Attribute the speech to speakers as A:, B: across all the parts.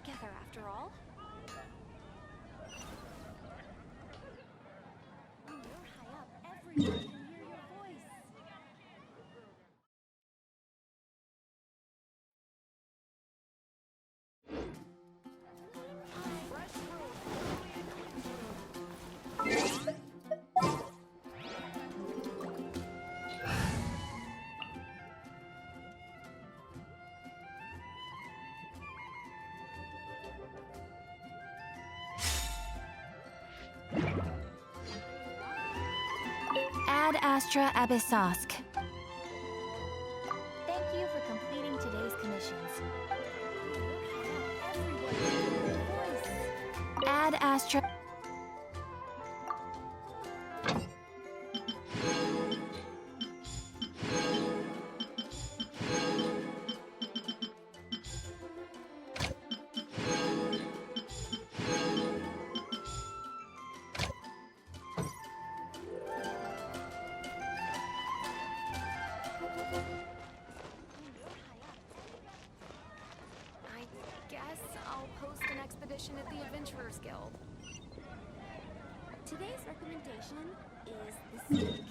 A: together after all. When you're high up, everyone can hear your voice.
B: Ad Astra Abyssosk.
A: Thank you for completing today's commissions. Everyone can hear your voice.
B: Ad Astra.
A: I guess I'll post an expedition at the Adventurers Guild. Today's recommendation is the steak.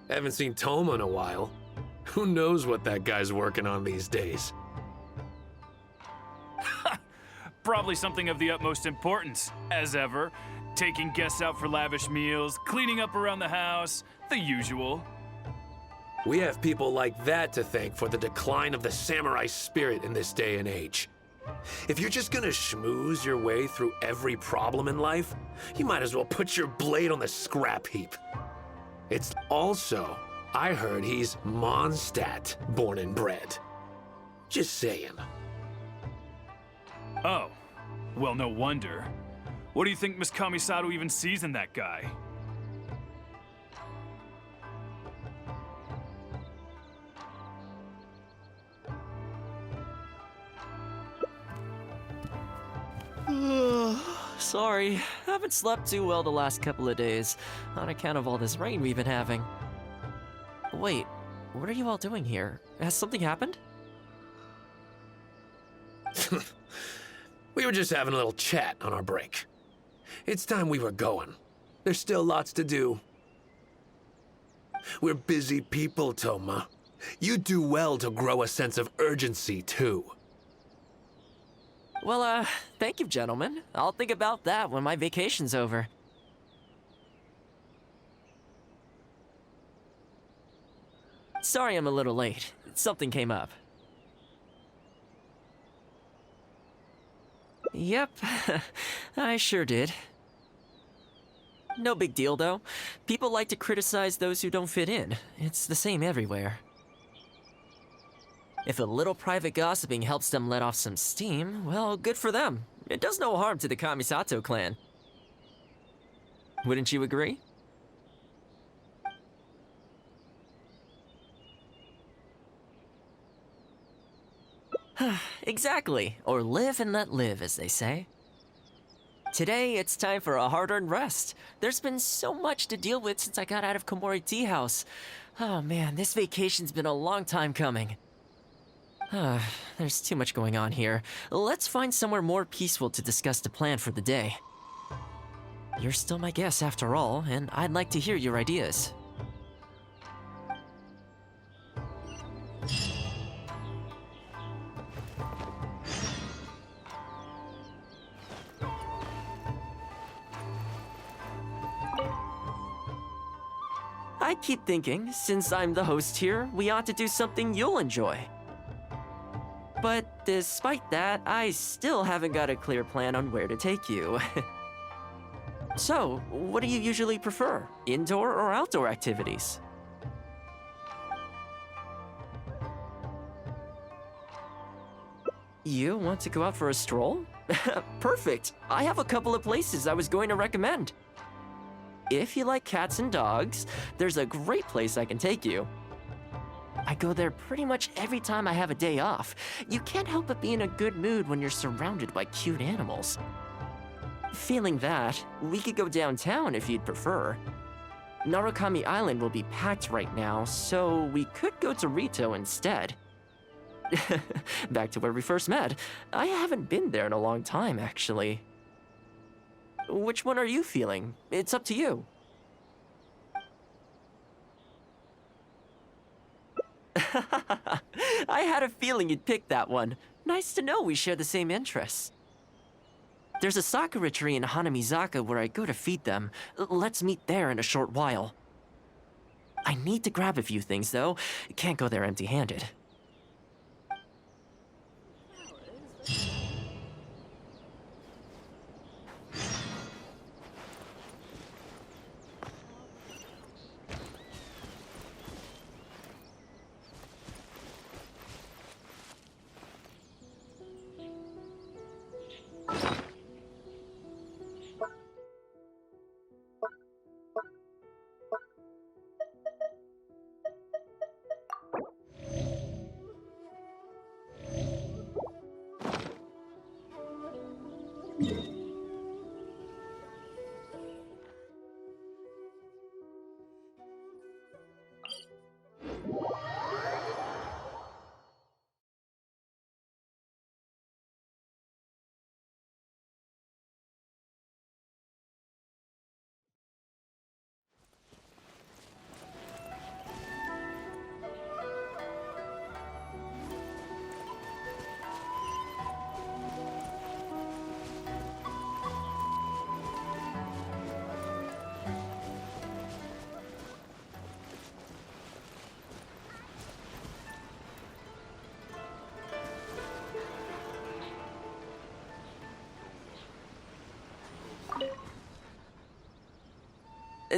C: Haven't seen Thoma in a while. Who knows what that guy's working on these days?
D: Probably something of the utmost importance, as ever. Taking guests out for lavish meals, cleaning up around the house, the usual.
C: We have people like that to thank for the decline of the samurai spirit in this day and age. If you're just gonna schmooze your way through every problem in life, you might as well put your blade on the scrap heap. It's also, I heard he's Mondstadt born and bred. Just saying.
D: Oh, well, no wonder. What do you think Miss Kamisato even sees in that guy?
E: Sorry, haven't slept too well the last couple of days, on account of all this rain we've been having. Wait, what are you all doing here? Has something happened?
C: We were just having a little chat on our break. It's time we were going. There's still lots to do. We're busy people, Thoma. You do well to grow a sense of urgency, too.
E: Well, thank you, gentlemen. I'll think about that when my vacation's over. Sorry I'm a little late. Something came up. Yep, I sure did. No big deal, though. People like to criticize those who don't fit in. It's the same everywhere. If a little private gossiping helps them let off some steam, well, good for them. It does no harm to the Kamisato clan. Wouldn't you agree? Exactly. Or live and let live, as they say. Today, it's time for a hard-earned rest. There's been so much to deal with since I got out of Komori Tea House. Oh man, this vacation's been a long time coming. There's too much going on here. Let's find somewhere more peaceful to discuss the plan for the day. You're still my guest after all, and I'd like to hear your ideas. I keep thinking, since I'm the host here, we ought to do something you'll enjoy. But despite that, I still haven't got a clear plan on where to take you. So, what do you usually prefer? Indoor or outdoor activities? You want to go out for a stroll? Perfect! I have a couple of places I was going to recommend. If you like cats and dogs, there's a great place I can take you. I go there pretty much every time I have a day off. You can't help but be in a good mood when you're surrounded by cute animals. Feeling that, we could go downtown if you'd prefer. Narukami Island will be packed right now, so we could go to Rito instead. Back to where we first met. I haven't been there in a long time, actually. Which one are you feeling? It's up to you. I had a feeling you'd pick that one. Nice to know we share the same interests. There's a sakura tree in Hanamizaka where I go to feed them. Let's meet there in a short while. I need to grab a few things, though. Can't go there empty-handed.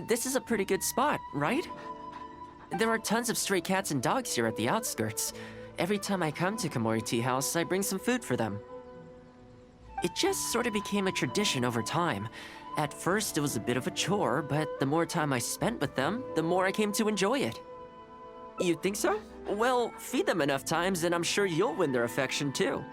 E: This is a pretty good spot, right? There are tons of stray cats and dogs here at the outskirts. Every time I come to Komori Tea House, I bring some food for them. It just sort of became a tradition over time. At first, it was a bit of a chore, but the more time I spent with them, the more I came to enjoy it. You think so? Well, feed them enough times and I'm sure you'll win their affection too.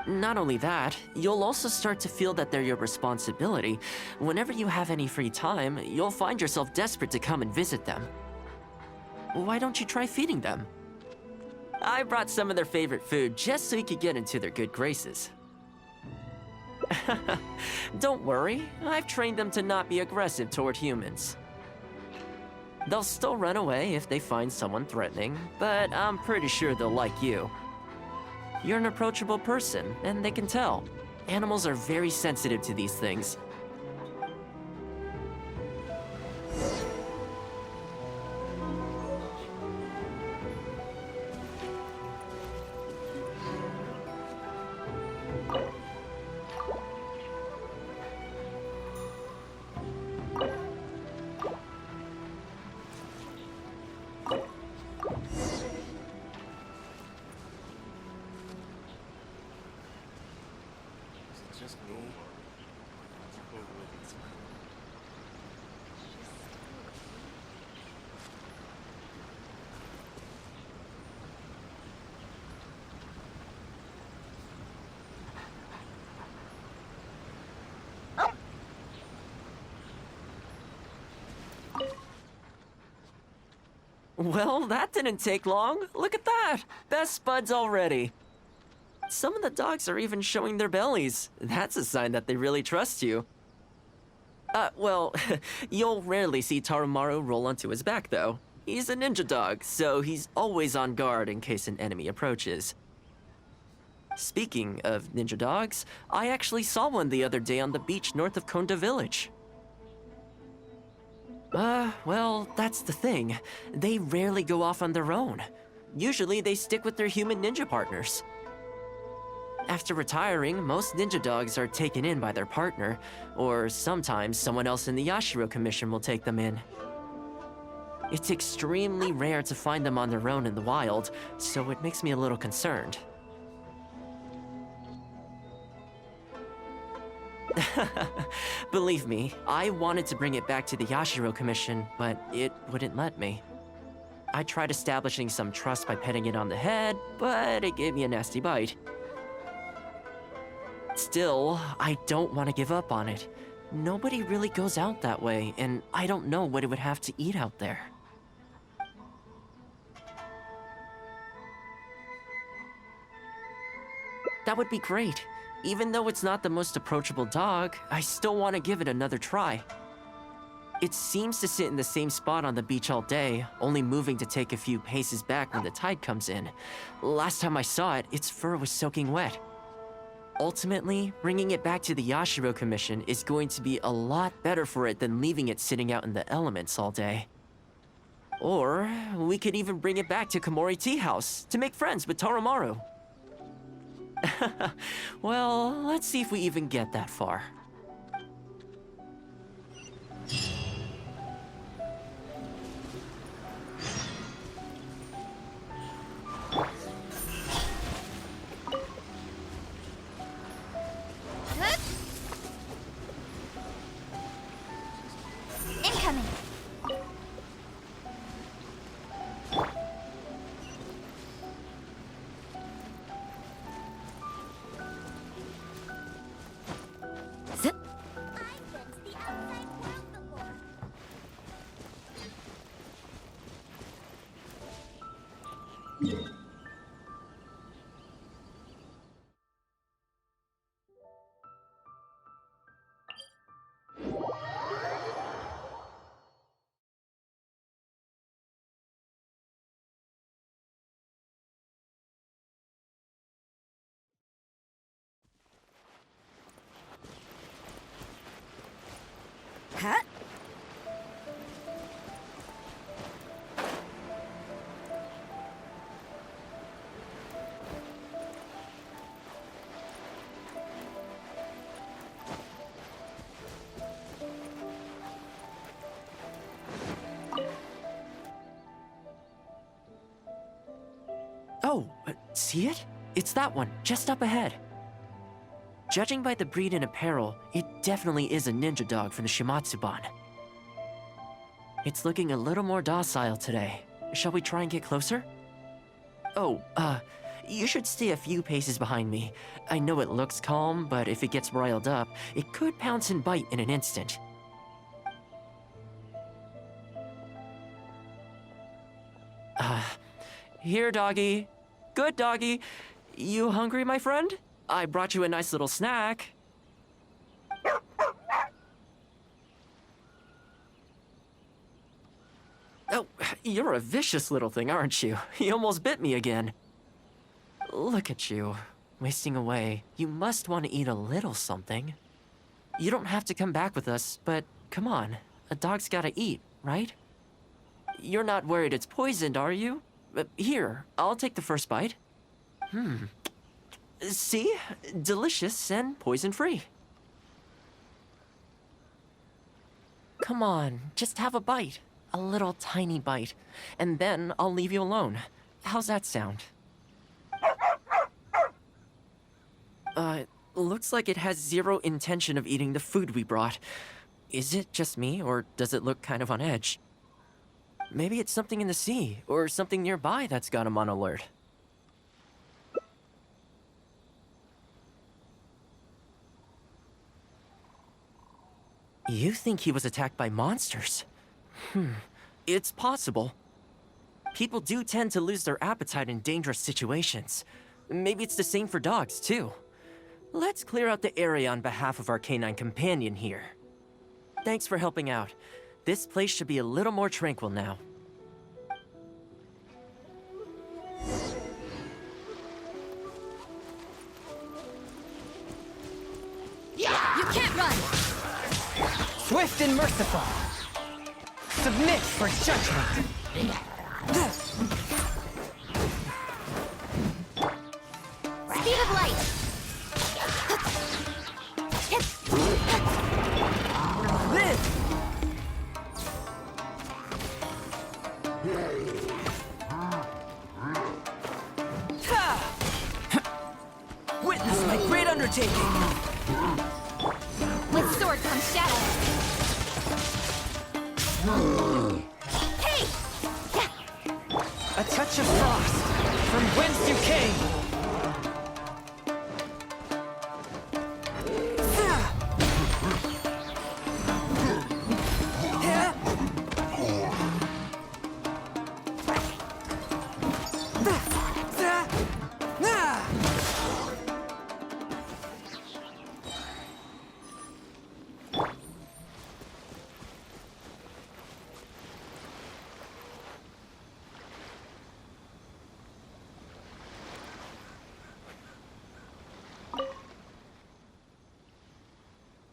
E: Not only that, you'll also start to feel that they're your responsibility. Whenever you have any free time, you'll find yourself desperate to come and visit them. Why don't you try feeding them? I brought some of their favorite food just so you could get into their good graces. Don't worry, I've trained them to not be aggressive toward humans. They'll still run away if they find someone threatening, but I'm pretty sure they'll like you. You're an approachable person, and they can tell. Animals are very sensitive to these things. Well, that didn't take long. Look at that! Best buds already. Some of the dogs are even showing their bellies. That's a sign that they really trust you. Well, you'll rarely see Tarumaru roll onto his back, though. He's a ninja dog, so he's always on guard in case an enemy approaches. Speaking of ninja dogs, I actually saw one the other day on the beach north of Konda Village. Well, that's the thing. They rarely go off on their own. Usually they stick with their human ninja partners. After retiring, most ninja dogs are taken in by their partner, or sometimes someone else in the Yashiro Commission will take them in. It's extremely rare to find them on their own in the wild, so it makes me a little concerned. Believe me, I wanted to bring it back to the Yashiro Commission, but it wouldn't let me. I tried establishing some trust by petting it on the head, but it gave me a nasty bite. Still, I don't want to give up on it. Nobody really goes out that way, and I don't know what it would have to eat out there. That would be great. Even though it's not the most approachable dog, I still want to give it another try. It seems to sit in the same spot on the beach all day, only moving to take a few paces back when the tide comes in. Last time I saw it, its fur was soaking wet. Ultimately, bringing it back to the Yashiro Commission is going to be a lot better for it than leaving it sitting out in the elements all day. Or, we could even bring it back to Komori Tea House to make friends with Toromaru. Well, let's see if we even get that far.
B: Incoming. Zip. Huh?
E: Oh, see it? It's that one, just up ahead. Judging by the breed and apparel, it definitely is a ninja dog from the Shimatsuban. It's looking a little more docile today. Shall we try and get closer? Oh, you should stay a few paces behind me. I know it looks calm, but if it gets riled up, it could pounce and bite in an instant. Here, doggy. Good doggy. You hungry, my friend? I brought you a nice little snack. Oh, you're a vicious little thing, aren't you? You almost bit me again. Look at you, wasting away. You must want to eat a little something. You don't have to come back with us, but come on. A dog's gotta eat, right? You're not worried it's poisoned, are you? Here, I'll take the first bite. See? Delicious and poison-free. Come on, just have a bite. A little tiny bite. And then I'll leave you alone. How's that sound? Looks like it has zero intention of eating the food we brought. Is it just me, or does it look kind of on edge? Maybe it's something in the sea, or something nearby that's got him on alert. You think he was attacked by monsters? It's possible. People do tend to lose their appetite in dangerous situations. Maybe it's the same for dogs, too. Let's clear out the area on behalf of our canine companion here. Thanks for helping out. This place should be a little more tranquil now.
B: You can't run!
F: Swift and merciful. Submit for judgment.
B: Speed of light!
E: Witness my great undertaking!
B: With sword comes shadow. Hey!
F: A touch of frost, from whence you came!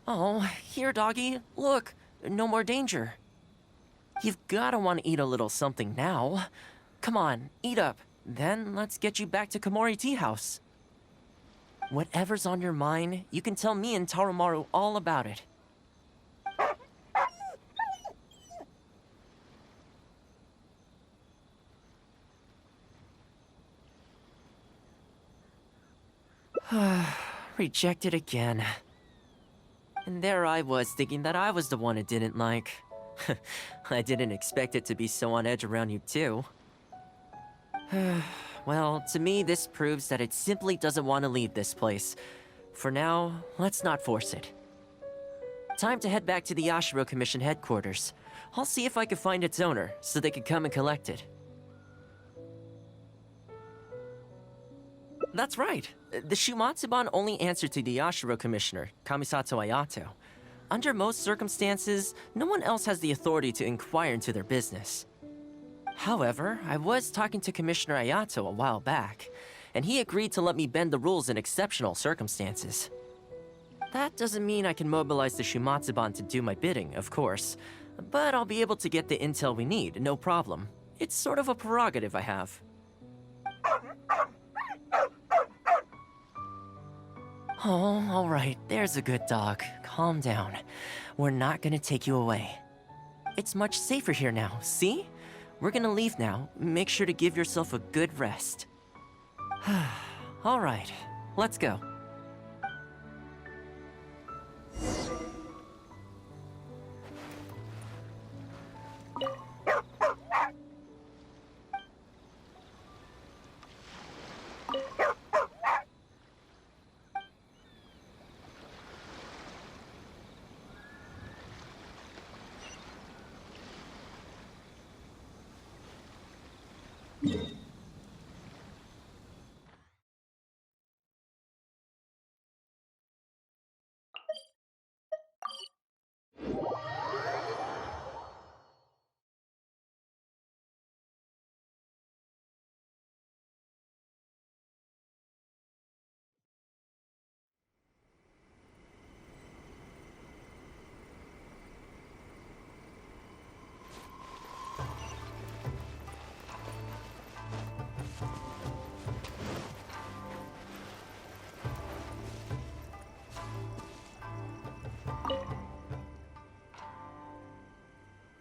E: Oh, here, doggy. Look, no more danger. You've gotta want to eat a little something now. Come on, eat up. Then let's get you back to Komori Tea House. Whatever's on your mind, you can tell me and Tarumaru all about it. Rejected again. And there I was, thinking that I was the one it didn't like. I didn't expect it to be so on edge around you, too. Well, to me, this proves that it simply doesn't want to leave this place. For now, let's not force it. Time to head back to the Yashiro Commission headquarters. I'll see if I can find its owner, so they can come and collect it. That's right. The Shumatsuban only answer to the Yashiro Commissioner, Kamisato Ayato. Under most circumstances, no one else has the authority to inquire into their business. However, I was talking to Commissioner Ayato a while back, and he agreed to let me bend the rules in exceptional circumstances. That doesn't mean I can mobilize the Shumatsuban to do my bidding, of course, but I'll be able to get the intel we need, no problem. It's sort of a prerogative I have. Oh, all right, there's a good dog. Calm down. We're not gonna take you away. It's much safer here now, see? We're gonna leave now. Make sure to give yourself a good rest. All right, let's go.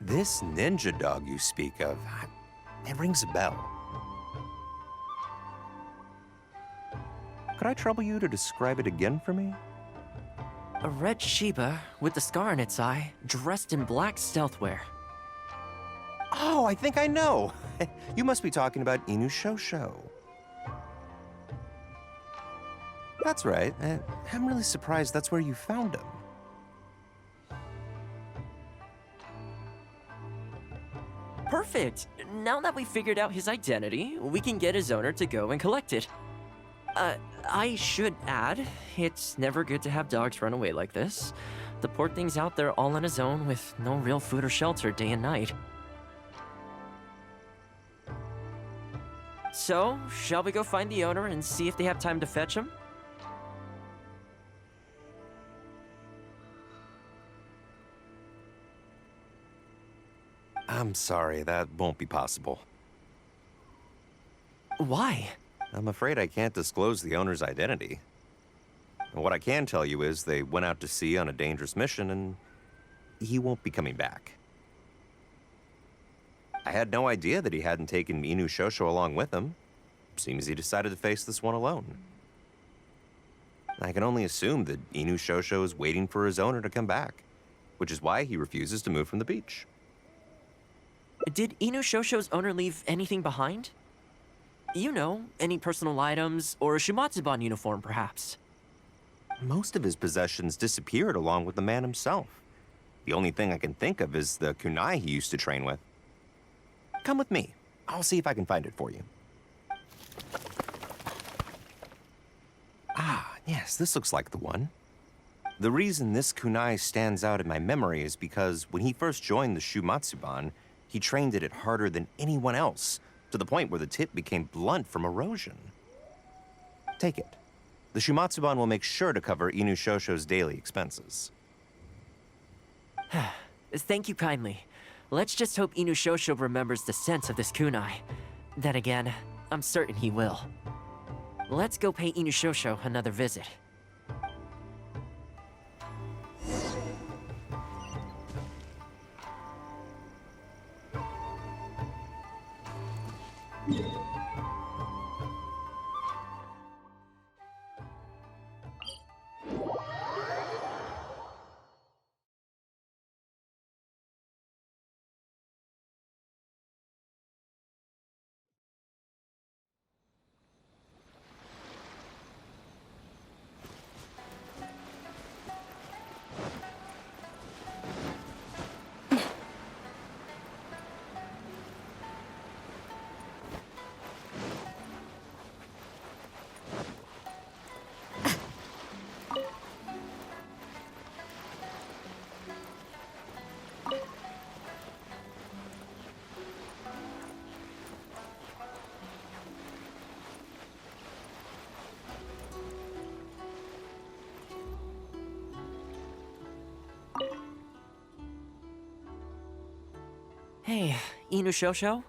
G: This ninja dog you speak of, it rings a bell. Could I trouble you to describe it again for me?
E: A red Shiba with a scar in its eye, dressed in black stealth wear.
G: Oh, I think I know. You must be talking about Inu Shosho. That's right. I'm really surprised that's where you found him.
E: Perfect! Now that we figured out his identity, we can get his owner to go and collect it. I should add, it's never good to have dogs run away like this. The poor thing's out there all on his own with no real food or shelter day and night. So, shall we go find the owner and see if they have time to fetch him?
G: I'm sorry, that won't be possible.
E: Why?
G: I'm afraid I can't disclose the owner's identity. What I can tell you is they went out to sea on a dangerous mission and he won't be coming back. I had no idea that he hadn't taken Inu Shosho along with him. Seems he decided to face this one alone. I can only assume that Inu Shosho is waiting for his owner to come back, which is why he refuses to move from the beach.
E: Did Inu Shosho's owner leave anything behind? You know, any personal items or a Shumatsuban uniform, perhaps?
G: Most of his possessions disappeared along with the man himself. The only thing I can think of is the kunai he used to train with. Come with me. I'll see if I can find it for you. Ah, yes, this looks like the one. The reason this kunai stands out in my memory is because when he first joined the Shumatsuban, he trained it harder than anyone else, to the point where the tip became blunt from erosion. Take it. The Shumatsuban will make sure to cover Inu Shosho's daily expenses.
E: Thank you kindly. Let's just hope Inu Shosho remembers the sense of this kunai. Then again, I'm certain he will. Let's go pay Inu Shosho another visit. Hey, Inu Shosho?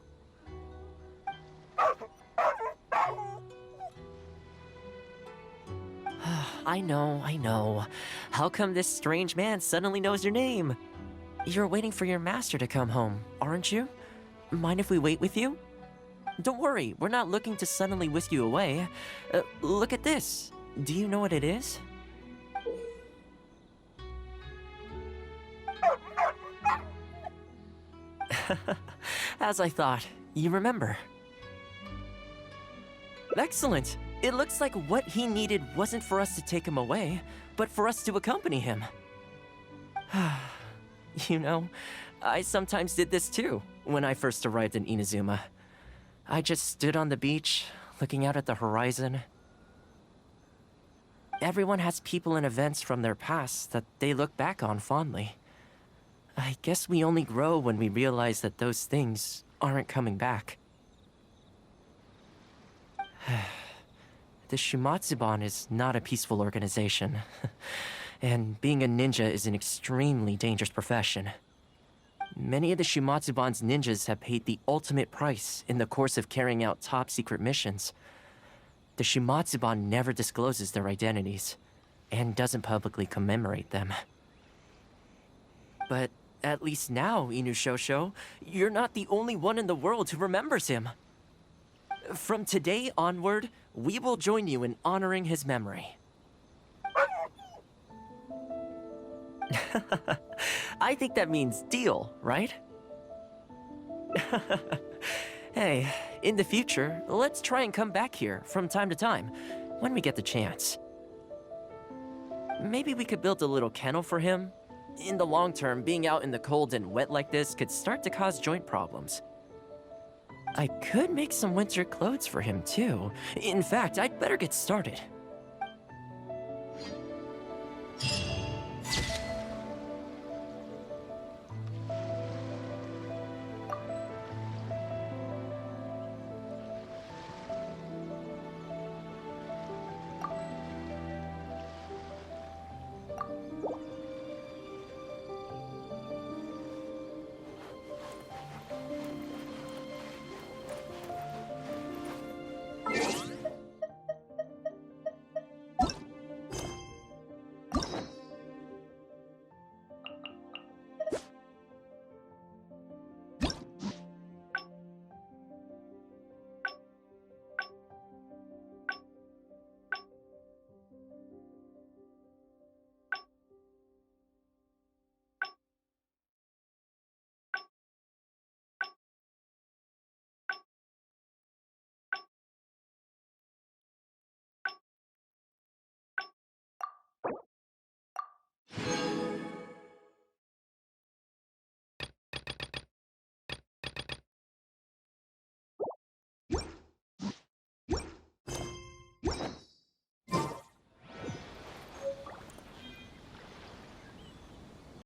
E: I know. How come this strange man suddenly knows your name? You're waiting for your master to come home, aren't you? Mind if we wait with you? Don't worry, we're not looking to suddenly whisk you away. Look at this. Do you know what it is? As I thought, you remember. Excellent! It looks like what he needed wasn't for us to take him away, but for us to accompany him. You know, I sometimes did this too, when I first arrived in Inazuma. I just stood on the beach, looking out at the horizon. Everyone has people and events from their past that they look back on fondly. I guess we only grow when we realize that those things aren't coming back. The Shumatsuban is not a peaceful organization, and being a ninja is an extremely dangerous profession. Many of the Shumatsuban's ninjas have paid the ultimate price in the course of carrying out top-secret missions. The Shumatsuban never discloses their identities, and doesn't publicly commemorate them. But at least now, Inu Shosho, you're not the only one in the world who remembers him. From today onward, we will join you in honoring his memory. I think that means deal, right? Hey, in the future, let's try and come back here from time to time, when we get the chance. Maybe we could build a little kennel for him. In the long term, being out in the cold and wet like this could start to cause joint problems. I could make some winter clothes for him, too. In fact, I'd better get started.